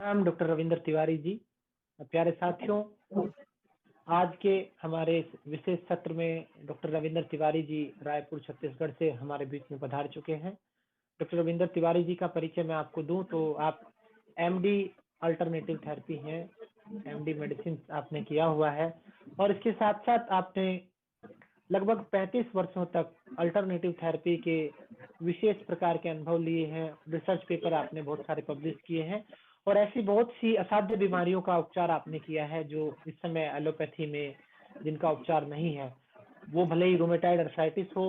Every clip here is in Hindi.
नाम डॉक्टर रविंद्र तिवारी जी। प्यारे साथियों, आज के हमारे इस विशेष सत्र में डॉक्टर रविंद्र तिवारी जी रायपुर छत्तीसगढ़ से हमारे बीच में पधार चुके हैं। डॉक्टर रविंद्र तिवारी जी का परिचय मैं आपको दूं तो आप एमडी अल्टरनेटिव थेरेपी हैं, एमडी मेडिसिन आपने किया हुआ है और इसके साथ साथ आपने लगभग 35 वर्षों तक अल्टरनेटिव थेरेपी के विशेष प्रकार के अनुभव लिए हैं। रिसर्च पेपर आपने बहुत सारे पब्लिश किए हैं और ऐसी बहुत सी असाध्य बीमारियों का उपचार आपने किया है जो इस समय एलोपैथी में जिनका उपचार नहीं है। वो भले ही रोमेटाइड अर्थराइटिस हो,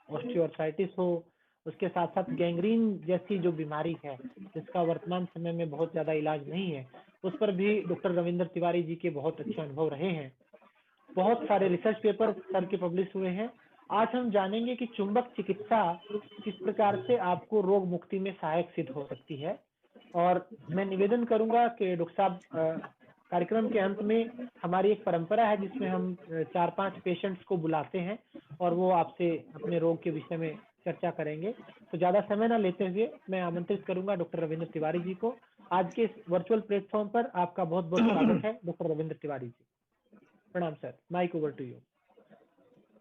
ऑस्टियोआर्थराइटिस हो, उसके साथ साथ गैंग्रीन जैसी जो बीमारी है जिसका वर्तमान समय में बहुत ज्यादा इलाज नहीं है, उस पर भी डॉक्टर रविंद्र तिवारी जी के बहुत अच्छे अनुभव रहे हैं। बहुत सारे रिसर्च पेपर सर के पब्लिश हुए हैं। आज हम जानेंगे कि चुंबक चिकित्सा किस प्रकार से आपको रोग मुक्ति में सहायक सिद्ध हो सकती है। और मैं निवेदन करूंगा कि डॉक्टर साहब, कार्यक्रम के अंत में हमारी एक परंपरा है जिसमें हम 4-5 पेशेंट्स को बुलाते हैं और वो आपसे अपने रोग के विषय में चर्चा करेंगे। तो ज्यादा समय ना लेते हुए मैं आमंत्रित करूंगा डॉक्टर रविंद्र तिवारी जी को। आज के इस वर्चुअल प्लेटफॉर्म पर आपका बहुत बहुत स्वागत है डॉक्टर रविंद्र तिवारी जी। प्रणाम sir, mike over to you.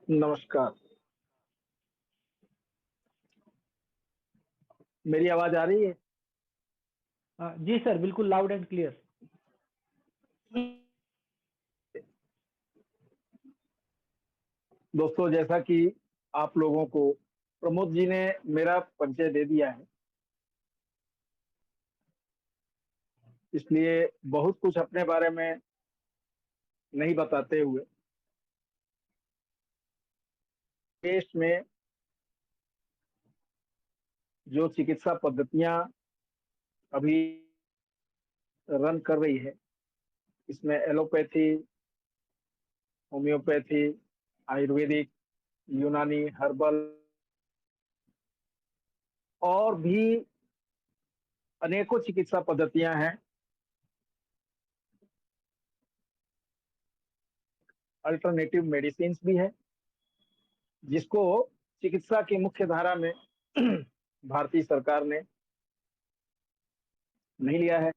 नमस्कार। मेरी आवाज आ रही है? जी सर, बिल्कुल लाउड एंड क्लियर। दोस्तों, जैसा कि आप लोगों को प्रमोद जी ने मेरा परिचय दे दिया है, इसलिए बहुत कुछ अपने बारे में नहीं बताते हुए देश में जो चिकित्सा पद्धतियां अभी रन कर रही है, इसमें एलोपैथी, होम्योपैथी, आयुर्वेदिक, यूनानी, हर्बल और भी अनेकों चिकित्सा पद्धतियां हैं। अल्टरनेटिव मेडिसिन भी है जिसको चिकित्सा की मुख्य धारा में भारतीय सरकार ने नहीं लिया है।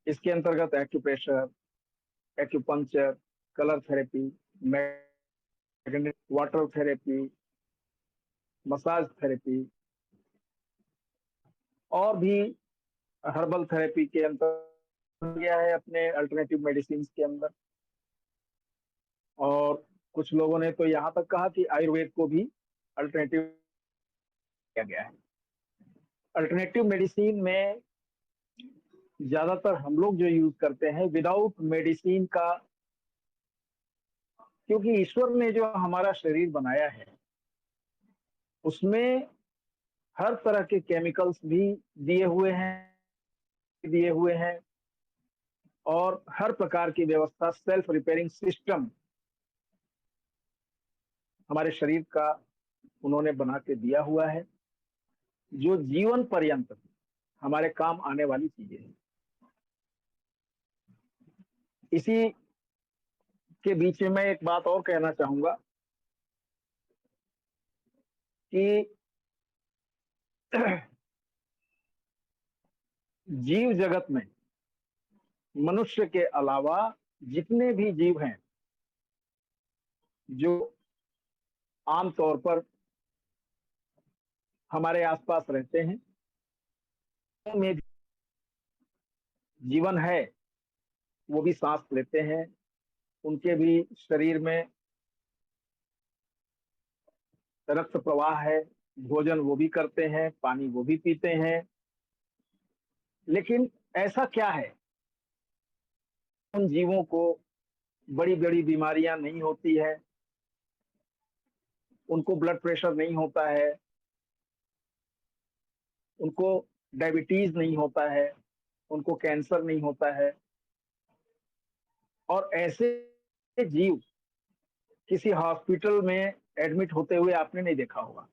इसके अंतर्गत acupressure, acupuncture, colour therapy, magnetic water therapy, massage therapy और भी हर्बल थेरेपी के अंतर्गत गया है अपने अल्टरनेटिव मेडिसिन के अंदर। और कुछ लोगों ने तो यहाँ तक कहा कि आयुर्वेद को भी अल्टरनेटिव किया गया है। अल्टरनेटिव मेडिसिन में ज्यादातर हम लोग जो यूज करते हैं विदाउट मेडिसिन का, क्योंकि ईश्वर ने जो हमारा शरीर बनाया है उसमें हर तरह के केमिकल्स भी दिए हुए हैं और हर प्रकार की व्यवस्था, सेल्फ रिपेयरिंग सिस्टम हमारे शरीर का उन्होंने बना के दिया हुआ है जो जीवन पर्यंत हमारे काम आने वाली चीजें हैं। इसी के बीच में मैं एक बात और कहना चाहूंगा कि जीव जगत में मनुष्य के अलावा जितने भी जीव हैं जो आमतौर पर हमारे आसपास रहते हैं, उनमें जीवन है, वो भी सांस लेते हैं, उनके भी शरीर में रक्त प्रवाह है, भोजन वो भी करते हैं, पानी वो भी पीते हैं। लेकिन ऐसा क्या है उन जीवों को बड़ी बड़ी बीमारियां नहीं होती है, उनको ब्लड प्रेशर नहीं होता है, उनको डायबिटीज नहीं होता है, उनको कैंसर नहीं होता है, और ऐसे जीव किसी हॉस्पिटल में एडमिट होते हुए आपने नहीं देखा होगा।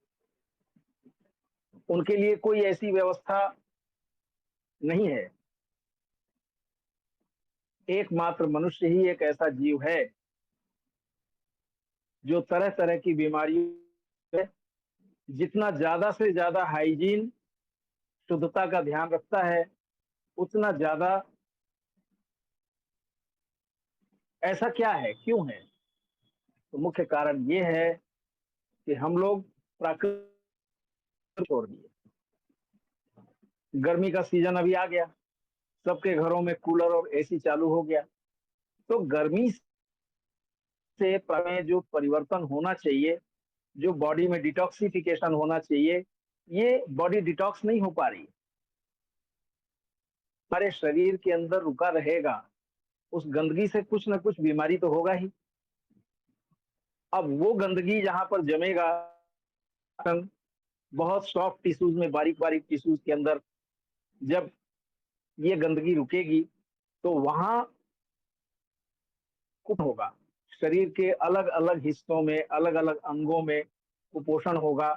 उनके लिए कोई ऐसी व्यवस्था नहीं है। एकमात्र मनुष्य ही एक ऐसा जीव है जो तरह तरह की बीमारियों में जितना ज्यादा से ज्यादा हाइजीन, शुद्धता का ध्यान रखता है, उतना ज्यादा। ऐसा क्या है, क्यों है? तो मुख्य कारण ये है कि हम लोग प्राकृतिक छोड़ दिए। गर्मी का सीजन अभी आ गया, सबके घरों में कूलर और एसी चालू हो गया। तो गर्मी से में जो परिवर्तन होना चाहिए, जो बॉडी में डिटॉक्सिफिकेशन होना चाहिए, ये बॉडी डिटॉक्स नहीं हो पा रही। हमारे शरीर के अंदर रुका रहेगा, उस गंदगी से कुछ ना कुछ बीमारी तो होगा ही। अब वो गंदगी जहां पर जमेगा, बहुत सॉफ्ट टिश्यूज में, बारीक बारीक टिश्यूज के अंदर जब ये गंदगी रुकेगी तो वहां कुछ होगा। शरीर के अलग अलग हिस्सों में, अलग अलग अंगों में कुपोषण होगा।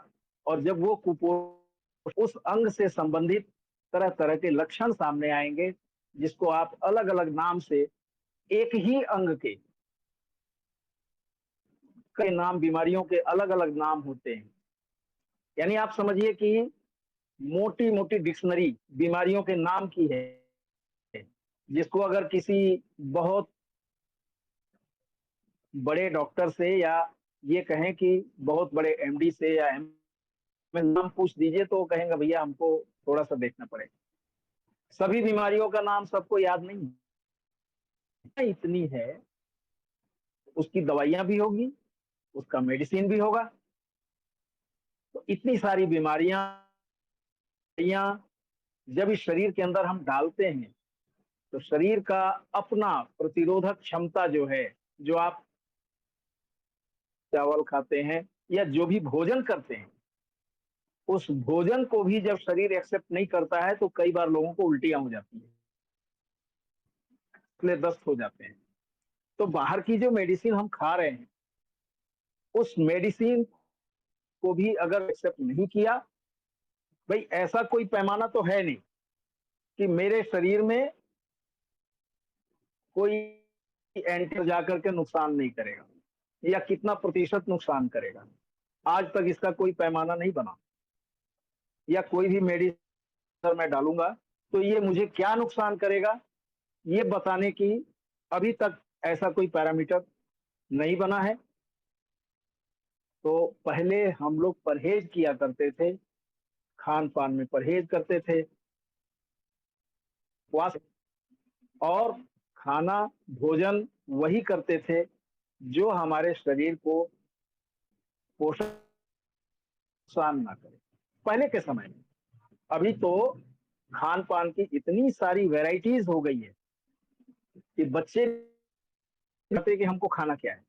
और जब वो कुपोषण, उस अंग से संबंधित तरह तरह के लक्षण सामने आएंगे, जिसको आप अलग अलग नाम से, एक ही अंग के कई नाम, बीमारियों के अलग अलग नाम होते हैं। यानी आप समझिए कि मोटी मोटी डिक्शनरी बीमारियों के नाम की है, जिसको अगर किसी बहुत बड़े डॉक्टर से, या ये कहें कि बहुत बड़े एमडी से या में नाम पूछ दीजिए तो कहेंगे भैया हमको थोड़ा सा देखना पड़ेगा। सभी बीमारियों का नाम सबको याद नहीं इतनी है। उसकी दवाइयां भी होगी, उसका मेडिसिन भी होगा। तो इतनी सारी बीमारियां जब इस शरीर के अंदर हम डालते हैं, तो शरीर का अपना प्रतिरोधक क्षमता जो है, जो आप चावल खाते हैं या जो भी भोजन करते हैं, उस भोजन को भी जब शरीर एक्सेप्ट नहीं करता है तो कई बार लोगों को उल्टियां हो जाती है, इसलिए दस्त हो जाते हैं। तो बाहर की जो मेडिसिन हम खा रहे हैं, उस मेडिसिन को भी अगर एक्सेप्ट नहीं किया, भाई ऐसा कोई पैमाना तो है नहीं कि मेरे शरीर में कोई एंटी जाकर के नुकसान नहीं करेगा या कितना प्रतिशत नुकसान करेगा। आज तक इसका कोई पैमाना नहीं बना, या कोई भी मेडिसिन मैं डालूंगा तो ये मुझे क्या नुकसान करेगा, ये बताने की अभी तक ऐसा कोई पैरामीटर नहीं बना है। तो पहले हम लोग परहेज किया करते थे, खान पान में परहेज करते थे, और खाना भोजन वही करते थे जो हमारे शरीर को पोषण नुकसान ना करे पहले के समय में। अभी तो खान पान की इतनी सारी वैरायटीज हो गई है कि बच्चे कहते कि हमको खाना क्या है,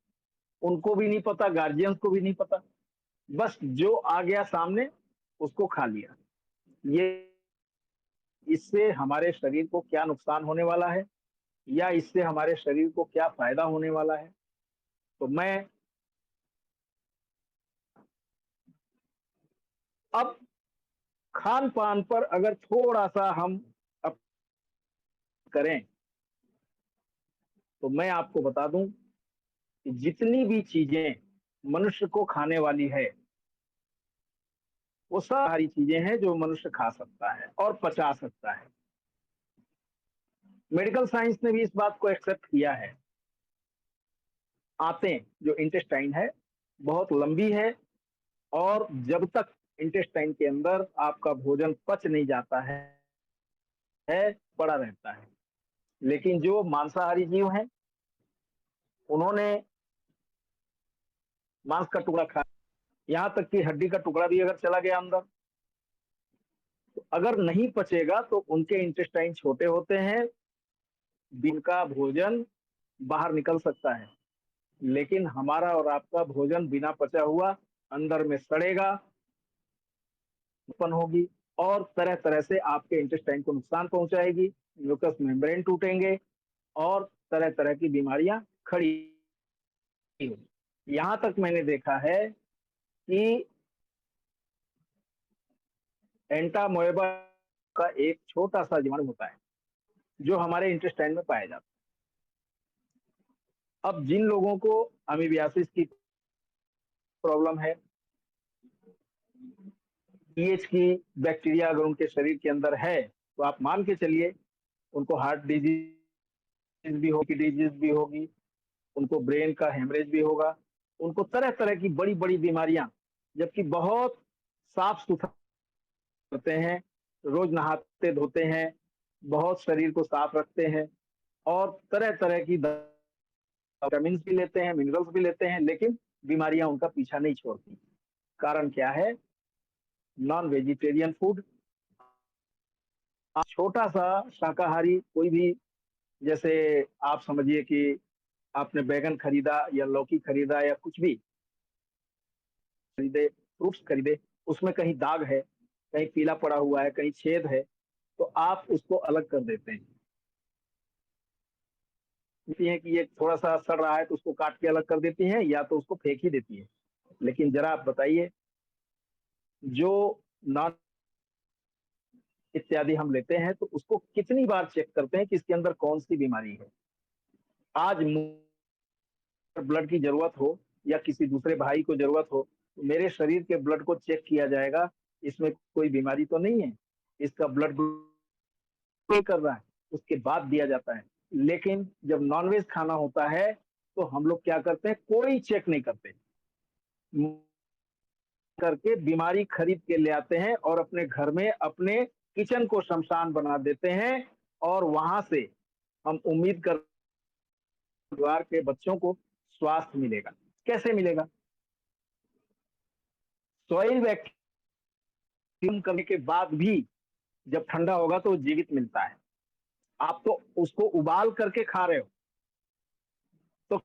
उनको भी नहीं पता, गार्जियंस को भी नहीं पता, बस जो आ गया सामने उसको खा लिया। ये इससे हमारे शरीर को क्या नुकसान होने वाला है, या इससे हमारे शरीर को क्या फायदा होने वाला है, तो मैं अब खान पान पर अगर थोड़ा सा हम अब करें, तो मैं आपको बता दूं कि जितनी भी चीजें मनुष्य को खाने वाली है, वो सारी चीजें हैं जो मनुष्य खा सकता है और पचा सकता है। मेडिकल साइंस ने भी इस बात को एक्सेप्ट किया है। आंतें, जो इंटेस्टाइन है, बहुत लंबी है, और जब तक इंटेस्टाइन के अंदर आपका भोजन पच नहीं जाता है पड़ा रहता है। लेकिन जो मांसाहारी जीव हैं, उन्होंने मांस का टुकड़ा खा, यहां तक कि हड्डी का टुकड़ा भी अगर चला गया अंदर, तो अगर नहीं पचेगा तो उनके इंटेस्टाइन छोटे होते हैं, जिनका भोजन बाहर निकल सकता है। लेकिन हमारा और आपका भोजन बिना पचा हुआ अंदर में सड़ेगा, उत्पन्न होगी, और तरह तरह से आपके इंटेस्टाइन को नुकसान पहुंचाएगी, म्यूकस मेम्ब्रेन टूटेंगे, और तरह तरह की बीमारियां खड़ी होगी। यहां तक मैंने देखा है कि एंटामोएबा का एक छोटा सा जीवाणु होता है जो हमारे इंटेस्टाइन में पाया जाता है। अब जिन लोगों को अमीबियासिस की प्रॉब्लम है, पीएच की बैक्टीरिया अगर उनके शरीर के अंदर है, तो आप मान के चलिए उनको हार्ट डिजीज भी होगी, उनको ब्रेन का हेमरेज भी होगा, उनको तरह तरह की बड़ी बड़ी बीमारियां, जबकि बहुत साफ सुथरा करते हैं, रोज नहाते धोते हैं, बहुत शरीर को साफ रखते हैं और तरह तरह की विटामिन भी लेते हैं, मिनरल्स भी लेते हैं, लेकिन बीमारियां उनका पीछा नहीं छोड़ती। कारण क्या है? Non vegetarian food. छोटा सा शाकाहारी कोई भी, जैसे आप समझिए कि आपने बैगन खरीदा या लौकी खरीदा या कुछ भी खरीदे, फ्रूट्स खरीदे, उसमें कहीं दाग है, कहीं पीला पड़ा हुआ है, कहीं छेद है, तो आप उसको अलग कर देते हैं। है कि ये थोड़ा सा सड़ रहा है तो उसको काट के अलग कर देती हैं, या तो उसको फेंक ही देती है। लेकिन जरा आप बताइए, जो नॉन इत्यादि हम लेते हैं तो उसको कितनी बार चेक करते हैं कि इसके अंदर कौन सी बीमारी है? आज ब्लड की जरूरत हो या किसी दूसरे भाई को जरूरत हो, तो मेरे शरीर के ब्लड को चेक किया जाएगा, इसमें कोई बीमारी तो नहीं है, इसका ब्लड कर रहा है, उसके बाद दिया जाता है। लेकिन जब नॉनवेज खाना होता है तो हम लोग क्या करते हैं? कोई चेक नहीं करते, करके बीमारी खरीद के ले आते हैं और अपने घर में अपने किचन को शमशान बना देते हैं, और वहां से हम उम्मीद कर परिवार के बच्चों को स्वास्थ्य मिलेगा। कैसे मिलेगा? सॉइल वैक्यूम करने के बाद भी जब ठंडा होगा तो जीवित मिलता है। आप तो उसको उबाल करके खा रहे हो, तो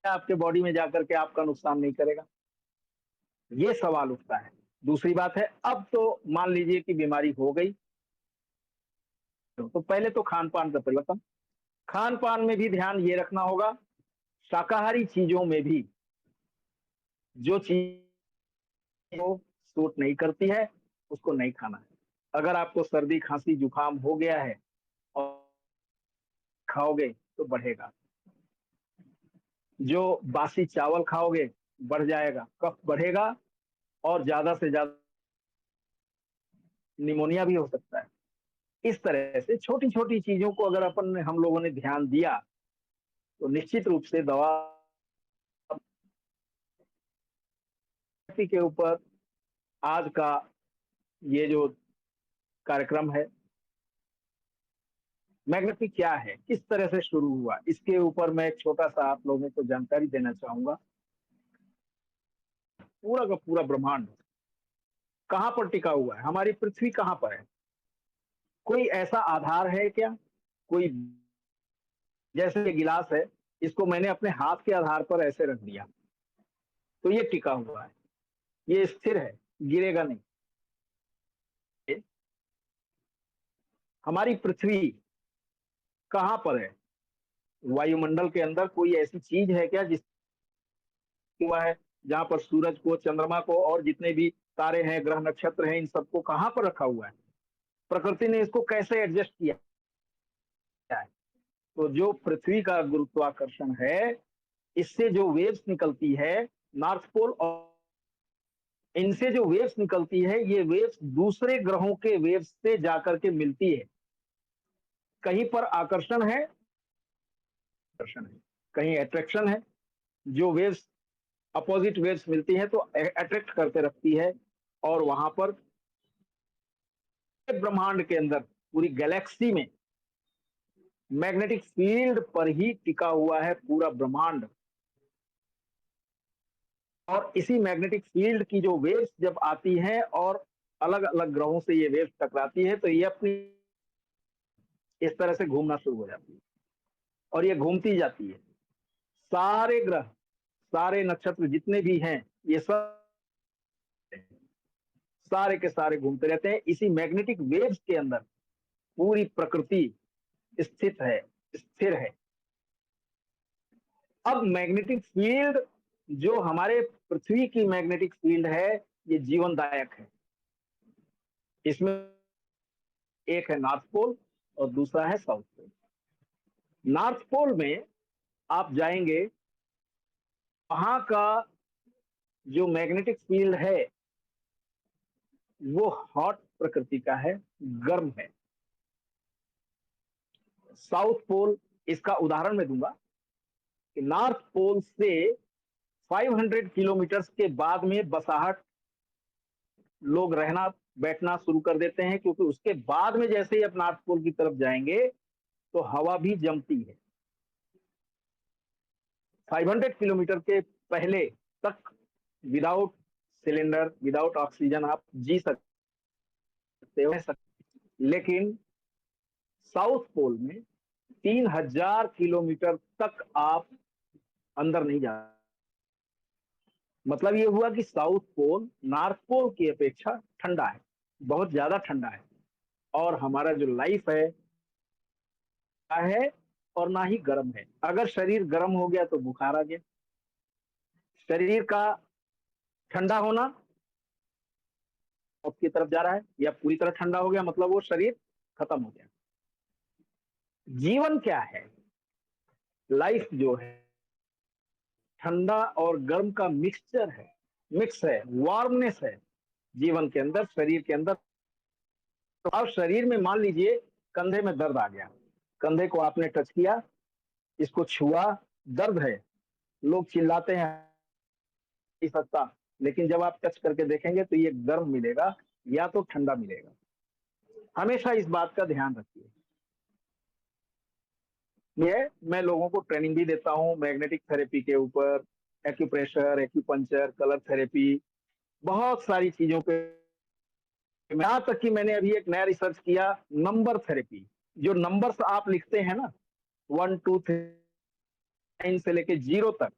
आपके बॉडी में जाकर के आपका नुकसान नहीं करेगा? ये सवाल उठता है। दूसरी बात है, अब तो मान लीजिए कि बीमारी हो गई, तो पहले तो खान पान का परिवर्तन, खान पान में भी ध्यान ये रखना होगा, शाकाहारी चीजों में भी जो चीज को सूट नहीं करती है उसको नहीं खाना है। अगर आपको सर्दी खांसी जुकाम हो गया है और खाओगे तो बढ़ेगा, जो बासी चावल खाओगे बढ़ जाएगा, कफ बढ़ेगा और ज्यादा से ज्यादा निमोनिया भी हो सकता है। इस तरह से छोटी छोटी चीजों को अगर हम लोगों ने ध्यान दिया तो निश्चित रूप से दवा के ऊपर आज का ये जो कार्यक्रम है, मैग्नेफी क्या है, किस तरह से शुरू हुआ, इसके ऊपर मैं एक छोटा सा आप लोगों को जानकारी देना चाहूंगा। पूरा का पूरा ब्रह्मांड कहां पर टिका हुआ है? हमारी पृथ्वी कहां पर है? कोई ऐसा आधार है क्या? कोई, जैसे ये गिलास है, इसको मैंने अपने हाथ के आधार पर ऐसे रख दिया तो ये टिका हुआ है, ये स्थिर है, गिरेगा नहीं। हमारी पृथ्वी कहां पर है? वायुमंडल के अंदर कोई ऐसी चीज है क्या जिस हुआ है, जहां पर सूरज को, चंद्रमा को और जितने भी तारे हैं, ग्रह नक्षत्र हैं, इन सबको कहां पर रखा हुआ है? प्रकृति ने इसको कैसे एडजस्ट किया है? तो जो पृथ्वी का गुरुत्वाकर्षण है, इससे जो वेव्स निकलती है नॉर्थ पोल, और इनसे जो वेव्स निकलती है, ये वेव्स दूसरे ग्रहों के वेव्स से जाकर के मिलती है। कहीं पर आकर्षण है, कहीं अट्रैक्शन है। जो वेव्स अपोजिट वेव्स मिलती हैं तो अट्रैक्ट करते रखती है, और वहां पर ब्रह्मांड के अंदर, पूरी गैलेक्सी में मैग्नेटिक फील्ड पर ही टिका हुआ है पूरा ब्रह्मांड। और इसी मैग्नेटिक फील्ड की जो वेव्स जब आती हैं और अलग अलग ग्रहों से ये वेव्स टकराती है, तो ये अपनी इस तरह से घूमना शुरू हो जाती है और ये घूमती जाती है। सारे ग्रह, सारे नक्षत्र जितने भी हैं, ये सब सारे के सारे घूमते रहते हैं इसी मैग्नेटिक वेव्स के अंदर। पूरी प्रकृति स्थित है, स्थिर है। अब मैग्नेटिक फील्ड, जो हमारे पृथ्वी की मैग्नेटिक फील्ड है, ये जीवनदायक है। इसमें एक है नॉर्थ पोल और दूसरा है साउथ पोल। नॉर्थ पोल में आप जाएंगे, वहां का जो मैग्नेटिक फील्ड है वो हॉट प्रकृति का है, गर्म है। साउथ पोल, इसका उदाहरण मैं दूंगा कि नॉर्थ पोल से 500 किलोमीटर के बाद में बसाहट लोग रहना बैठना शुरू कर देते हैं, क्योंकि उसके बाद में जैसे ही आप नॉर्थ पोल की तरफ जाएंगे तो हवा भी जमती है। 500 किलोमीटर के पहले तक विदाउट सिलेंडर, विदाउट ऑक्सीजन आप जी सकते हो, लेकिन साउथ पोल में 3000 किलोमीटर तक आप अंदर नहीं जा। मतलब ये हुआ कि साउथ पोल नॉर्थ पोल की अपेक्षा ठंडा है, बहुत ज्यादा ठंडा है। और हमारा जो लाइफ है और ना ही गर्म है। अगर शरीर गर्म हो गया तो बुखार आ गया। शरीर का ठंडा होना उसकी तरफ जा रहा है, या पूरी तरह ठंडा हो गया मतलब वो शरीर खत्म हो गया। जीवन क्या है? लाइफ जो है ठंडा और गर्म का मिक्सचर है, मिक्स है, वार्मनेस है जीवन के अंदर, शरीर के अंदर। तो अब शरीर में मान लीजिए कंधे में दर्द आ गया, कंधे को आपने टच किया, इसको छुआ, दर्द है, लोग चिल्लाते हैं नहीं सकता, लेकिन जब आप टच करके देखेंगे तो ये गर्म मिलेगा या तो ठंडा मिलेगा। हमेशा इस बात का ध्यान रखिए। ये मैं लोगों को ट्रेनिंग भी देता हूँ मैग्नेटिक थेरेपी के ऊपर, एक्यूप्रेशर, एक्यूपंचर, कलर थेरेपी, बहुत सारी चीजों पे। यहाँ तक कि मैंने अभी एक नया रिसर्च किया, नंबर थेरेपी। जो नंबर्स आप लिखते हैं ना, 1 2 3 से लेके 0 तक,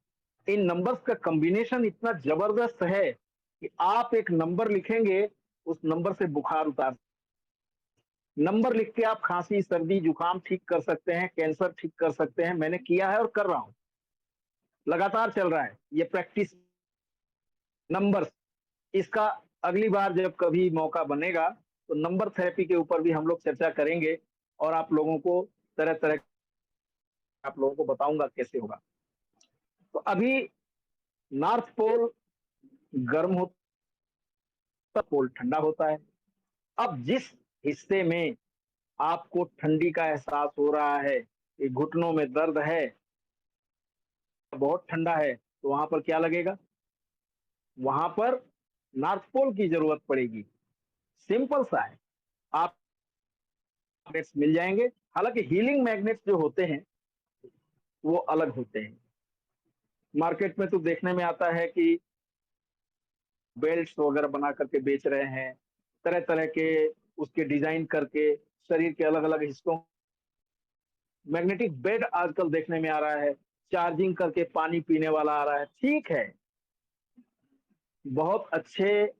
इन नंबर्स का कॉम्बिनेशन इतना जबरदस्त है कि आप एक नंबर लिखेंगे, उस नंबर से बुखार उतार। नंबर लिख के आप खांसी, सर्दी, जुकाम ठीक कर सकते हैं, कैंसर ठीक कर सकते हैं। मैंने किया है और कर रहा हूं, लगातार चल रहा है ये प्रैक्टिस नंबर्स। इसका अगली बार जब कभी मौका बनेगा तो नंबर थेरेपी के ऊपर भी हम लोग चर्चा करेंगे, और आप लोगों को तरह तरह आप लोगों को बताऊंगा कैसे होगा। तो अभी नॉर्थ पोल गर्म होता, पोल ठंडा होता है। अब जिस हिस्से में आपको ठंडी का एहसास हो रहा है, कि घुटनों में दर्द है, बहुत ठंडा है, तो वहां पर क्या लगेगा? वहां पर नॉर्थ पोल की जरूरत पड़ेगी। सिंपल सा है, आप मैग्नेट्स मिल जाएंगे। हालांकि हीलिंग मैग्नेट्स जो होते हैं वो अलग होते हैं। मार्केट में तो देखने में आता है कि बेल्ट्स वगैरह बना करके बेच रहे हैं, तरह तरह के उसके डिजाइन करके शरीर के अलग अलग हिस्सों। मैग्नेटिक बेड आजकल देखने में आ रहा है, चार्जिंग करके पानी पीने वाला आ रहा है। ठीक है, बहुत अच्छे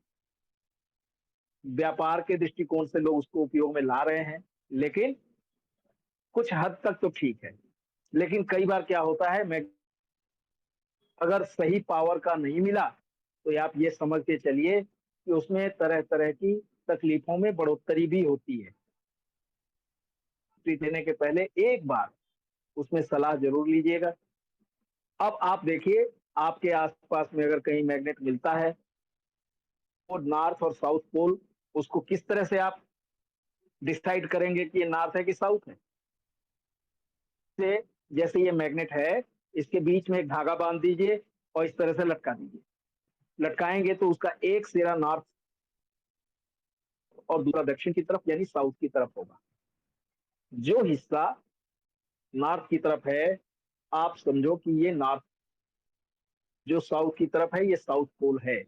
व्यापार के दृष्टिकोण से लोग उसको उपयोग में ला रहे हैं, लेकिन कुछ हद तक तो ठीक है। लेकिन कई बार क्या होता है, मैं अगर सही पावर का नहीं मिला तो आप ये समझ के चलिए कि उसमें तरह तरह की तकलीफों में बढ़ोतरी भी होती है। देने के पहले एक बार उसमें सलाह जरूर लीजिएगा। अब आप देखिए, आपके आसपास में अगर कहीं मैग्नेट मिलता है, और नॉर्थ और साउथ पोल, उसको किस तरह से आप डिसाइड करेंगे कि ये नॉर्थ है कि साउथ है? से जैसे ये मैग्नेट है, इसके बीच में एक धागा बांध दीजिए और इस तरह से लटका दीजिए। लटकाएंगे तो उसका एक सिरा नॉर्थ और दूसरा दक्षिण की तरफ यानी साउथ की तरफ होगा। जो हिस्सा नॉर्थ की तरफ है, आप समझो कि ये नॉर्थ, जो साउथ की तरफ है ये साउथ पोल है।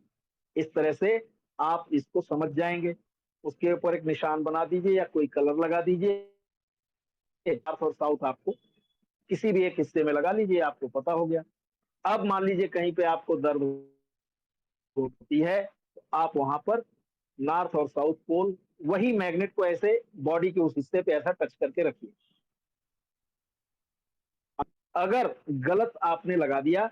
इस तरह से आप इसको समझ जाएंगे। उसके ऊपर एक निशान बना दीजिए या कोई कलर लगा दीजिए। नॉर्थ और साउथ आपको किसी भी एक हिस्से में लगा लीजिए, आपको पता हो गया। अब मान लीजिए कहीं पे आपको दर्द होती है, तो आप वहां पर नॉर्थ और साउथ पोल, वही मैग्नेट को ऐसे बॉडी के उस हिस्से पे ऐसा टच करके रखिए। अगर गलत आपने लगा दिया,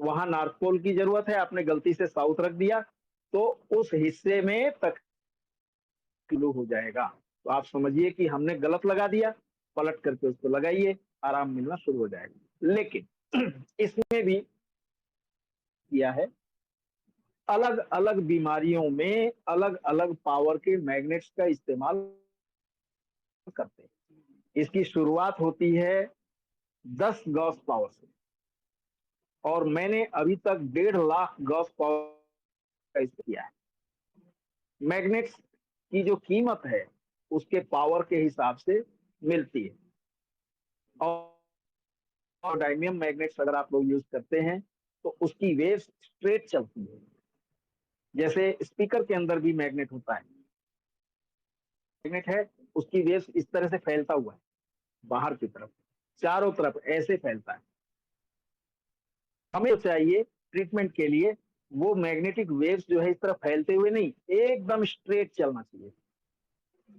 वहां नॉर्थ पोल की जरूरत है, आपने गलती से साउथ रख दिया, तो उस हिस्से में तकलीफ हो जाएगा। तो आप समझिए कि हमने गलत लगा दिया, पलट करके उसको लगाइए, आराम मिलना शुरू हो जाएगा। लेकिन इसमें भी किया है, अलग अलग बीमारियों में अलग अलग पावर के मैग्नेट्स का इस्तेमाल करते हैं। इसकी शुरुआत होती है 10 गॉस पावर से, और मैंने अभी तक 1.5 लाख गॉस पावर का इस्तेमाल किया है। मैग्नेट्स की जो कीमत है उसके पावर के हिसाब से मिलती है, और डायमियम मैग्नेट्स अगर आप लोग यूज करते हैं तो उसकी वेव स्ट्रेट चलती है। जैसे स्पीकर के अंदर भी मैग्नेट होता है, मैग्नेट है, उसकी वेव इस तरह से फैलता हुआ है बाहर की तरफ, चारों तरफ ऐसे फैलता है। हमें चाहिए ट्रीटमेंट के लिए वो मैग्नेटिक वेव्स जो है इस तरह फैलते हुए नहीं, एकदम स्ट्रेट चलना चाहिए,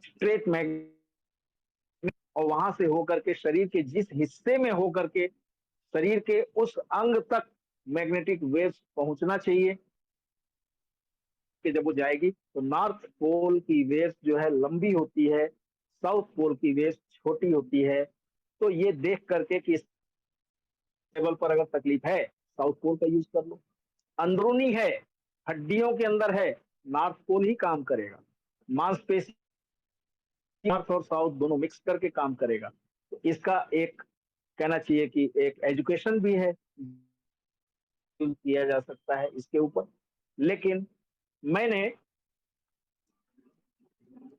स्ट्रेट मैग्नेट, और वहां से होकर के शरीर के जिस हिस्से में होकर के शरीर के उस अंग तक मैग्नेटिक वेव्स पहुंचना चाहिए कि जब वो जाएगी तो नॉर्थ पोल की वेव्स जो है लंबी होती है, साउथ पोल की वेव्स छोटी होती है। तो ये देख करके कि इस लेवल पर अगर तकलीफ है साउथ पोल का यूज कर लो, अंदरूनी है, हड्डियों के अंदर है, नॉर्थ पोल ही काम करेगा, मांसपेशी नॉर्थ और साउथ दोनों मिक्स करके काम करेगा। तो इसका एक कहना चाहिए कि एक एजुकेशन भी है, किया जा सकता है इसके ऊपर। लेकिन मैंने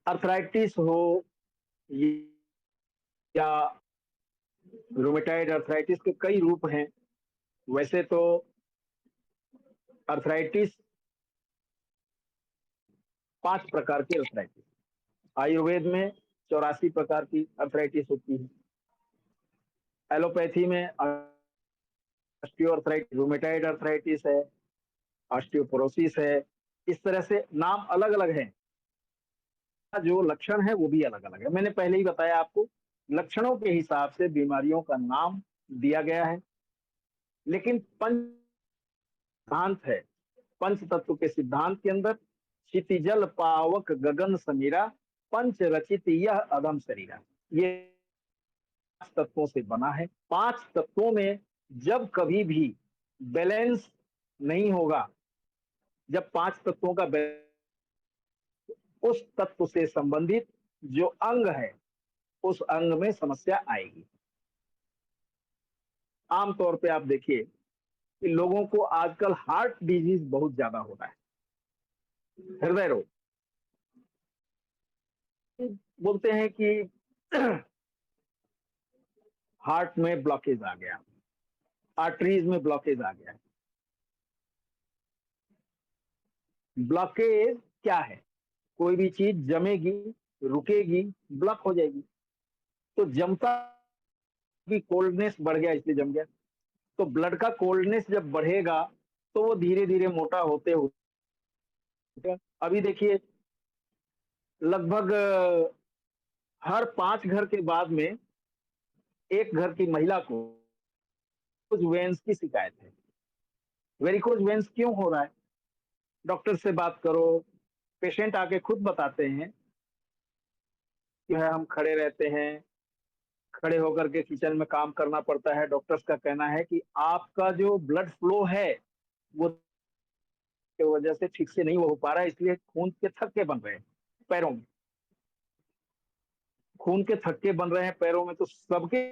अर्थराइटिस हो या रूमेटाइड अर्थराइटिस के कई रूप हैं। वैसे तो अर्थराइटिस 5 प्रकार की अर्थराइटिस, आयुर्वेद में 84 प्रकार की अर्थराइटिस होती है, एलोपैथी में ऑस्टियोआर्थराइटिस, रूमेटाइड अर्थराइटिस है, ऑस्टियोपोरोसिस है, इस तरह से नाम अलग अलग हैं, जो लक्षण है वो भी अलग अलग है। मैंने पहले ही बताया आपको, लक्षणों के हिसाब से बीमारियों का नाम दिया गया है। लेकिन पंच सिद्धांत है, पंच तत्व के सिद्धांत के अंदर क्षितिजल पावक गगन समीरा पंच रचित यह अदम शरीरा, ये 5 तत्वों से बना है। 5 तत्वों में जब कभी भी बैलेंस नहीं होगा, जब 5 तत्वों का उस तत्व से संबंधित जो अंग है उस अंग में समस्या आएगी। आमतौर पे आप देखिए कि लोगों को आजकल हार्ट डिजीज बहुत ज्यादा हो रहा है, हृदय रोग। बोलते हैं कि हार्ट में ब्लॉकेज आ गया, आर्टरीज में ब्लॉकेज आ गया। ब्लॉकेज क्या है? कोई भी चीज जमेगी, रुकेगी, ब्लॉक हो जाएगी। तो जमता की कोल्डनेस बढ़ गया इसलिए जम गया। तो ब्लड का कोल्डनेस जब बढ़ेगा तो वो धीरे धीरे मोटा होते होते, अभी देखिए लगभग हर 5 घर के बाद में एक घर की महिला को वेन्स की शिकायत है। वेरिकोज वेन्स क्यों हो रहा है? डॉक्टर से बात करो, पेशेंट आके खुद बताते हैं कि हम खड़े रहते हैं, खड़े होकर के किचन में काम करना पड़ता है। डॉक्टर्स का कहना है कि आपका जो ब्लड फ्लो है वो की वजह से ठीक से नहीं हो पा रहा है, इसलिए खून के थक्के बन रहे हैं पैरों में, खून के थक्के बन रहे हैं पैरों में। तो सबके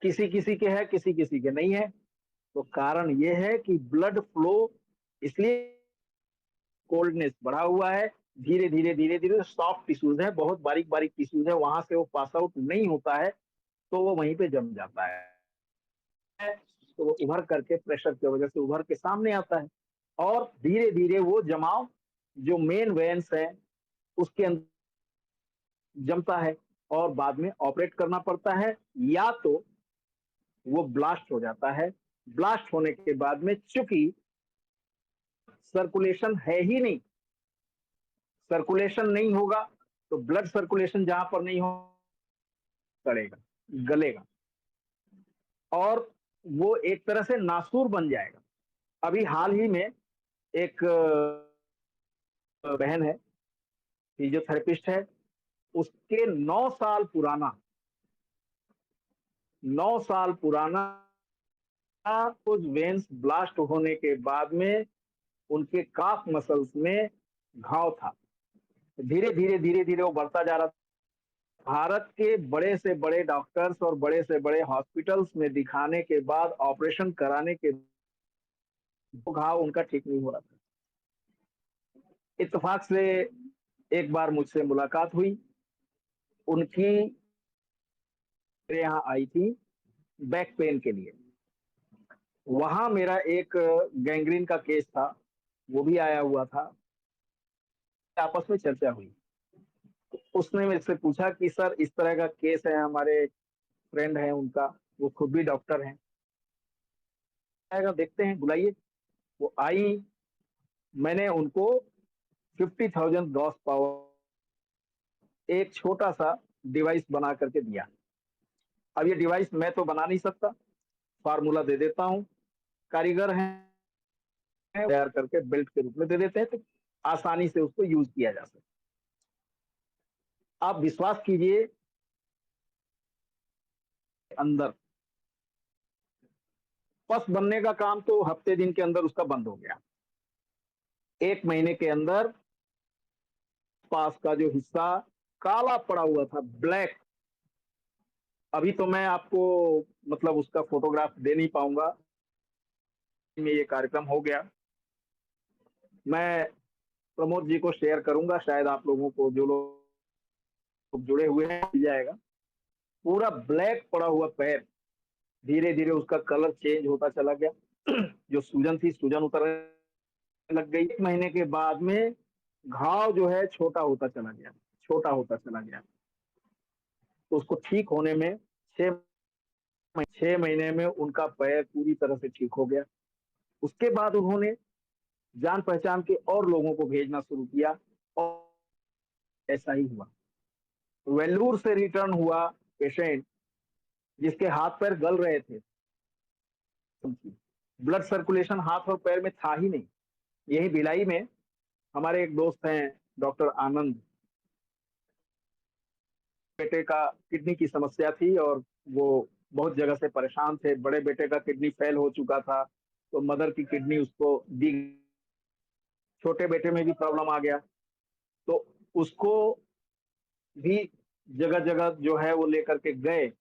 किसी किसी के है, किसी किसी के नहीं है। तो कारण ये है कि ब्लड फ्लो, इसलिए कोल्डनेस बढ़ा हुआ है। धीरे धीरे धीरे धीरे सॉफ्ट टिश्यूज है, बहुत बारीक बारीक टिश्यूज है, वहां से वो पास आउट नहीं होता है तो वो वहीं पे जम जाता है। तो वो उभर करके प्रेशर की वजह से उभर के सामने आता है, और धीरे धीरे वो जमाव जो मेन वेन्स है उसके अंदर जमता है, और बाद में ऑपरेट करना पड़ता है, या तो वो ब्लास्ट हो जाता है। ब्लास्ट होने के बाद में चूंकि सर्कुलेशन है ही नहीं, सर्कुलेशन नहीं होगा तो ब्लड सर्कुलेशन जहां पर नहीं हो करेगा, गलेगा, और वो एक तरह से नासूर बन जाएगा। अभी हाल ही में एक बहन है, फिजियोथेरेपिस्ट है, उसके 9 साल पुराना कुछ वेन्स ब्लास्ट होने के बाद में उनके काफ मसल्स में घाव था। धीरे धीरे धीरे धीरे वो बढ़ता जा रहा भारत के बड़े से बड़े डॉक्टर्स और बड़े से बड़े हॉस्पिटल्स में दिखाने के बाद ऑपरेशन कराने के घाव उनका ठीक नहीं हो रहा था। इत्तेफाक से एक बार मुझसे मुलाकात हुई, उनकी मेरे यहाँ आई थी बैक पेन के लिए। वहां मेरा एक गैंग्रीन का केस था, वो भी आया हुआ था। आपस में चर्चा हुई, उसने मेरे से पूछा कि सर इस तरह का केस है, हमारे फ्रेंड है उनका, वो खुद भी डॉक्टर हैं, आएगा देखते हैं, बुलाइए। वो आई, मैंने उनको 50,000 गॉस पावर एक छोटा सा डिवाइस बना करके दिया। अब ये डिवाइस मैं तो बना नहीं सकता, फार्मूला दे देता हूँ, कारीगर हैं तैयार करके बेल्ट के रूप में दे देते हैं, तो आसानी से उसको यूज किया जा सकता। आप विश्वास कीजिए, अंदर पस बनने का काम तो हफ्ते दिन के अंदर उसका बंद हो गया। 1 महीने के अंदर पास का जो हिस्सा काला पड़ा हुआ था, ब्लैक, अभी तो मैं आपको मतलब उसका फोटोग्राफ दे नहीं पाऊंगा, में ये कार्यक्रम हो गया। मैं प्रमोद जी को शेयर करूंगा, शायद आप लोगों को जो लोग जुड़े हुए हैं मिल जाएगा। पूरा ब्लैक पड़ा हुआ पैर, धीरे धीरे उसका कलर चेंज होता चला गया। जो सूजन थी, सूजन उतरने लग गई। 1 महीने के बाद में घाव जो है छोटा होता चला गया, छोटा होता चला गया। तो उसको ठीक होने में 6 महीने में उनका पैर पूरी तरह से ठीक हो गया। उसके बाद उन्होंने जान पहचान के और लोगों को भेजना शुरू किया, और ऐसा ही हुआ। वेल्लूर से रिटर्न हुआ पेशेंट, जिसके हाथ पैर गल रहे थे, ब्लड सर्कुलेशन हाथ और पैर में था ही नहीं। यही भिलाई में हमारे एक दोस्त हैं डॉक्टर आनंद, बेटे का किडनी की समस्या थी और वो बहुत जगह से परेशान थे। बड़े बेटे का किडनी फेल हो चुका था, तो मदर की किडनी उसको दी, छोटे बेटे में भी प्रॉब्लम आ गया, तो उसको भी जगह जगह जो है वो लेकर के गए,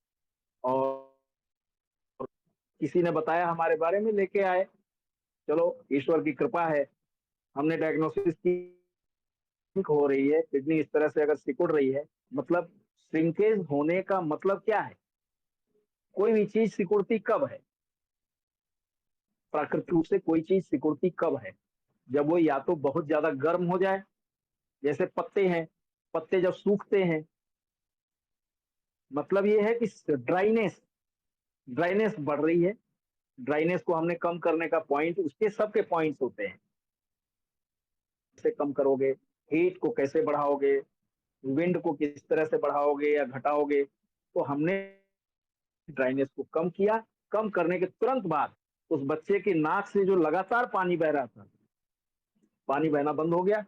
और किसी ने बताया हमारे बारे में, लेके आए। चलो ईश्वर की कृपा है, हमने डायग्नोसिस की, हो रही है किडनी इस तरह से अगर सिकुड़ रही है, मतलब श्रिंकेज होने का मतलब क्या है? कोई भी चीज सिकुड़ती कब है? प्राकृतिक रूप से कोई चीज सिकुड़ती कब है? जब वो या तो बहुत ज्यादा गर्म हो जाए, जैसे पत्ते हैं, पत्ते जब सूखते हैं, मतलब ये है कि ड्राइनेस, ड्राइनेस बढ़ रही है। ड्राइनेस को हमने कम करने का पॉइंट, उसके सबके पॉइंट्स होते हैं, कैसे कम करोगे, हीट को कैसे बढ़ाओगे, विंड को किस तरह से बढ़ाओगे या घटाओगे। तो हमने ड्राइनेस को कम किया। कम करने के तुरंत बाद उस बच्चे के नाक से जो लगातार पानी बह रहा था, पानी बहना बंद हो गया।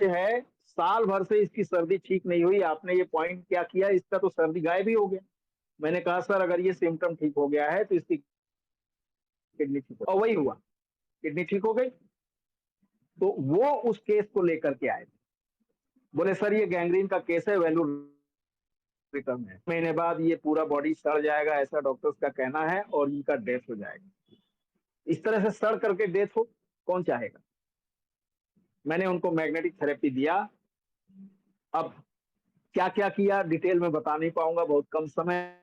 है साल भर से इसकी सर्दी ठीक नहीं हुई, आपने ये पॉइंट क्या किया, इसका तो सर्दी गायब ही हो गया। मैंने कहा सर अगर ये सिम्टम ठीक हो गया है तो इसकी किडनी ठीक हो, और वही हुआ, किडनी ठीक हो गई। तो वो उस केस को लेकर के आए, बोले सर ये गैंग्रीन का केस है, वैल्यू रिटर्न है, महीने बाद ये पूरा बॉडी सड़ जाएगा, ऐसा डॉक्टर्स का कहना है, और इनका डेथ हो जाएगा। इस तरह से सड़ करके डेथ हो, कौन चाहेगा? मैंने उनको मैग्नेटिक थेरेपी दिया। अब क्या क्या किया डिटेल में बता नहीं पाऊंगा, बहुत कम समय,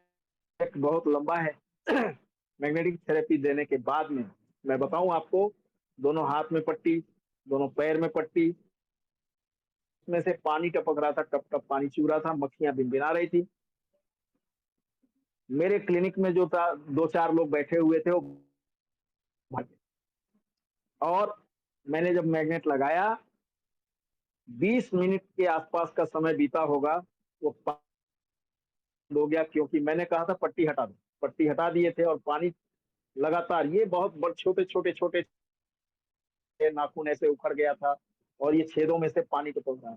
बहुत लंबा है। मैग्नेटिक थेरेपी देने के बाद में मैं बताऊं आपको, दोनों हाथ में पट्टी, दोनों पैर में पट्टी, उसमें से पानी टपक रहा था, टप टप पानी चू रहा था, मक्खियां भिनभिना रही थी। मेरे क्लिनिक में जो था 2-4 लोग बैठे हुए थे, वो भागे। और मैंने जब मैग्नेट लगाया, 20 मिनट के आसपास का समय बीता होगा, वो हो गया, क्योंकि मैंने कहा था पट्टी हटा दो, पट्टी हटा दिए थे, और पानी लगातार, ये बहुत बड़े छोटे छोटे छोटे नाखून ऐसे उखड़ गया था, और ये छेदों में से पानी टपक रहा,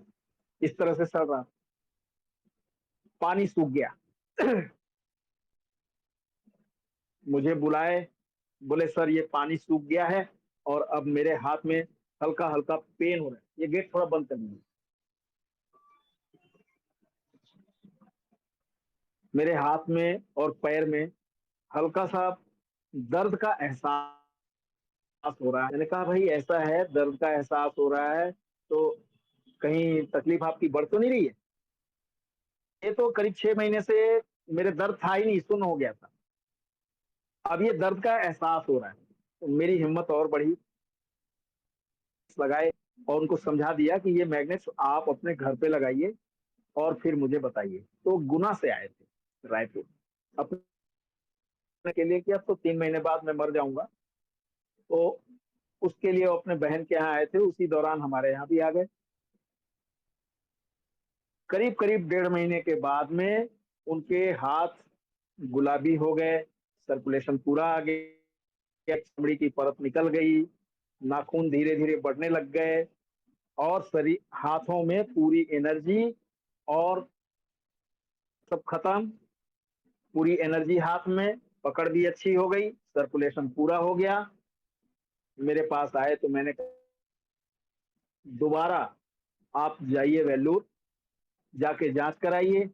इस तरह से सड़ रहा, पानी सूख गया। मुझे बुलाए, बोले सर ये पानी सूख गया है, और अब मेरे हाथ में हल्का हल्का पेन हो रहा है, ये गेट थोड़ा बंद कर दीजिए। मेरे हाथ में और पैर में हल्का सा दर्द का एहसास हो रहा है। मैंने कहा भाई ऐसा है, दर्द का एहसास हो रहा है तो कहीं तकलीफ आपकी बढ़ तो नहीं रही है? ये तो करीब 6 महीने से मेरे दर्द था ही नहीं, सुन्न हो गया था। अब ये दर्द का एहसास हो रहा है। तो मेरी हिम्मत और बढ़ी, लगाए और उनको समझा दिया कि ये मैग्नेट्स आप अपने घर पे लगाइए और फिर मुझे बताइए। तो गुना से आए थे रायपुर अपने के लिए कि अब तो 3 महीने बाद मैं मर जाऊंगा, तो उसके लिए वो अपने बहन के यहाँ आए थे। उसी दौरान हमारे यहाँ भी आ गए। करीब करीब 1.5 महीने के बाद में उनके हाथ गुलाबी हो गए, सर्कुलेशन पूरा आ गया, चमड़ी की परत निकल गई, नाखून धीरे धीरे बढ़ने लग गए और शरीर हाथों में पूरी एनर्जी और सब खत्म। पूरी एनर्जी हाथ में, पकड़ भी अच्छी हो गई, सर्कुलेशन पूरा हो गया। मेरे पास आए तो मैंने दोबारा आप जाइए वेल्लूर, जाके जांच कराइए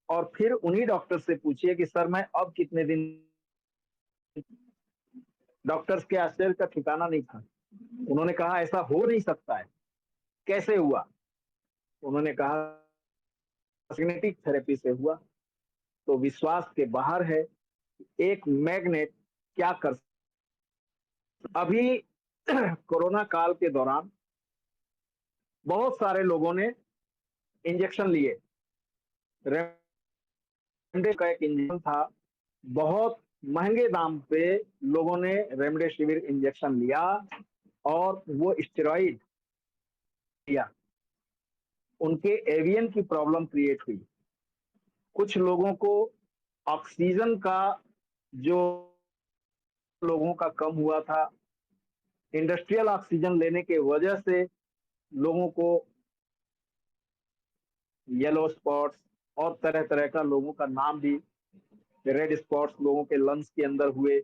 और फिर उन्हीं डॉक्टर से पूछिए कि सर मैं अब कितने दिन। डॉक्टर्स के आश्चर्य का ठिकाना नहीं था। उन्होंने कहा ऐसा हो नहीं सकता है, कैसे हुआ? उन्होंने कहा मैग्नेटिक थेरेपी से हुआ। तो विश्वास के बाहर है एक मैग्नेट क्या कर। अभी कोरोना काल के दौरान बहुत सारे लोगों ने इंजेक्शन लिए। रेमडेसिविर का एक इंजेक्शन था, बहुत महंगे दाम पे लोगों ने रेमडेसिविर इंजेक्शन लिया और वो स्टेरॉइड लिया। उनके एवियन की प्रॉब्लम क्रिएट हुई। कुछ लोगों को ऑक्सीजन का जो लोगों का कम हुआ था, इंडस्ट्रियल ऑक्सीजन लेने के वजह से लोगों को येलो स्पॉट्स और तरह तरह का लोगों का नाम भी, रेड स्पॉट्स लोगों के लंग्स के अंदर हुए।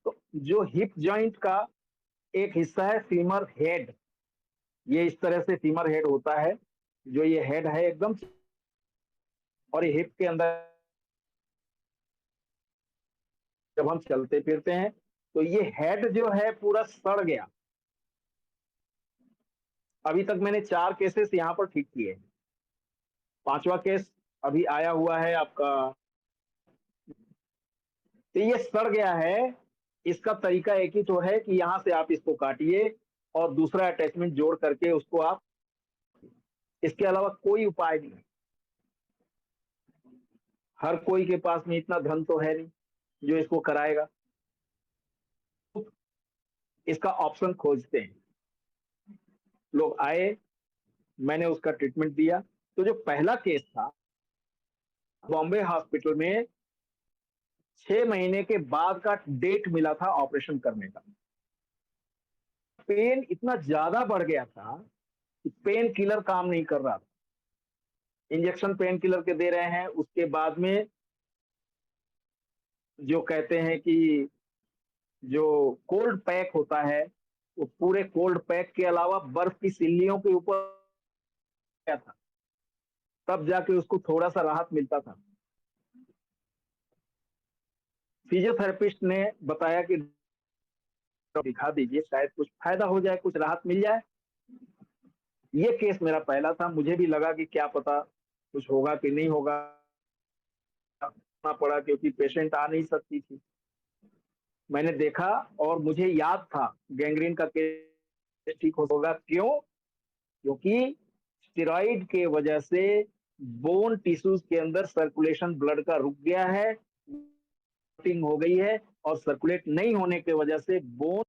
तो जो हिप जॉइंट का एक हिस्सा है फीमर हेड, ये इस तरह से फीमर हेड होता है, जो ये हेड है एकदम, और ये हिप के अंदर जब हम चलते फिरते हैं तो ये हेड जो है पूरा सड़ गया। अभी तक मैंने 4 केसेस यहाँ पर ठीक किए, 5वां केस अभी आया हुआ है आपका। तो ये सड़ गया है। इसका तरीका एक ही तो है कि यहाँ से आप इसको काटिए और दूसरा अटैचमेंट जोड़ करके उसको आप, इसके अलावा कोई उपाय नहीं। हर कोई के पास में इतना धन तो है नहीं जो इसको कराएगा। इसका ऑप्शन खोजते हैं लोग। आए, मैंने उसका ट्रीटमेंट दिया। तो जो पहला केस था बॉम्बे हॉस्पिटल में 6 महीने के बाद का डेट मिला था ऑपरेशन करने का। पेन इतना ज्यादा बढ़ गया था कि पेन किलर काम नहीं कर रहा था। इंजेक्शन पेन किलर के दे रहे हैं, उसके बाद में जो कहते हैं कि जो कोल्ड पैक होता है, वो पूरे कोल्ड पैक के अलावा बर्फ की सिल्लियों के ऊपर गया था, तब जाके उसको थोड़ा सा राहत मिलता था। फिजियोथेरेपिस्ट ने बताया कि दिखा दीजिए, शायद कुछ फायदा हो जाए, कुछ राहत मिल जाए। ये केस मेरा पहला था। मुझे भी लगा कि क्या पता कुछ होगा कि नहीं होगा, पड़ा क्योंकि पेशेंट आ नहीं सकती थी। मैंने देखा और मुझे याद था गैंग्रीन का केस ठीक होगा। क्यों? क्योंकि स्टेरॉइड के वजह से बोन टिश्यूज के अंदर सर्कुलेशन ब्लड का रुक गया है, हो गई है, और सर्कुलेट नहीं होने की वजह से बोन